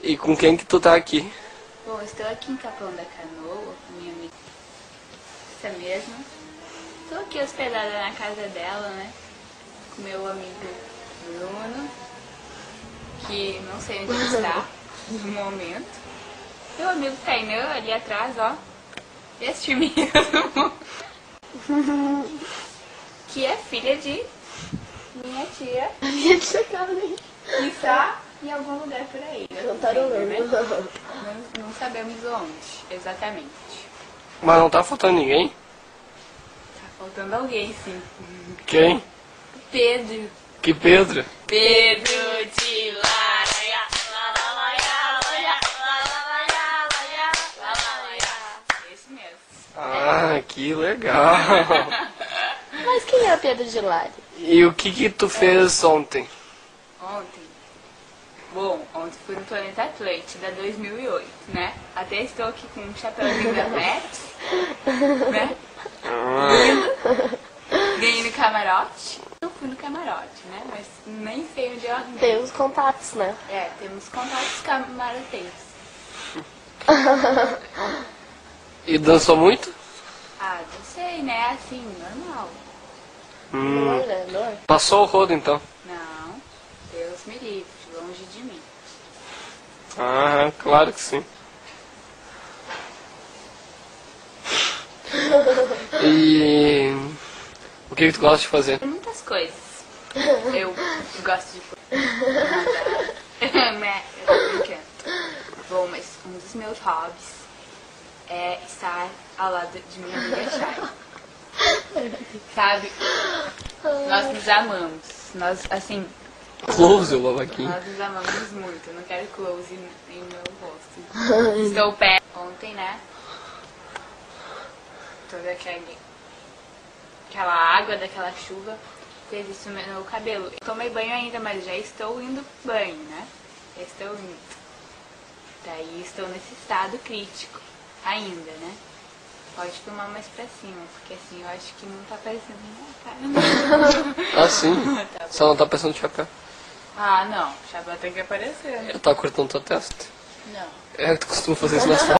E com quem que tu tá aqui? Bom, estou aqui em Capão da Canoa, com minha amiga. Essa mesma. Estou aqui hospedada na casa dela, né? Com meu amigo Bruno, que não sei onde ele está no momento. Meu amigo Tainan ali atrás, ó. Este mesmo. Que é filha de minha tia. Minha tia Carmen. Que está em algum lugar por aí. Cantarolando. Não sabemos onde, exatamente. Mas não tá faltando ninguém? Tá faltando alguém, sim. Quem? Pedro. Que Pedro? Pedro de Laraia. Esse mesmo. Ah, que legal. Mas quem é o Pedro de Lari? E o que que tu fez ontem? Ontem. Bom, ontem fui no Planeta Atlântida 2008, né? Até estou aqui com um chapéuzinho da Pet, né? Ganhei no camarote. Eu fui no camarote, né? Mas nem sei onde eu arrumei. Tem os contatos, né? É, temos contatos camaroteiros. E dançou muito? Ah, não sei, né? Assim, normal. Passou o rodo então. Não, Deus me livre, longe de mim. Ah, claro que sim. E o que que tu gosta de fazer? Tem muitas coisas. Eu gosto de nadar. Né? Eu tô brincando. Bom, mas um dos meus hobbies é estar ao lado de minha amiga Chay. Sabe? Nós nos amamos. Nós, assim, Close, o babaquinho. nós nos amamos muito. Eu não quero close em meu rosto. Estou perto. Ontem, né? Toda aquela água daquela chuva fez isso no meu cabelo. Eu tomei banho ainda, mas já estou indo pro banho, né? Já estou indo. Daí estou nesse estado crítico ainda, né? Pode filmar mais pra cima, porque assim eu acho que não tá aparecendo na minha cara. Ah, sim. Tá bom. Só não tá pensando no chapéu. Ah, não. O chapéu tem que aparecer, né? Eu tava cortando tua testa. Não. É, tu costuma fazer isso nas fotos.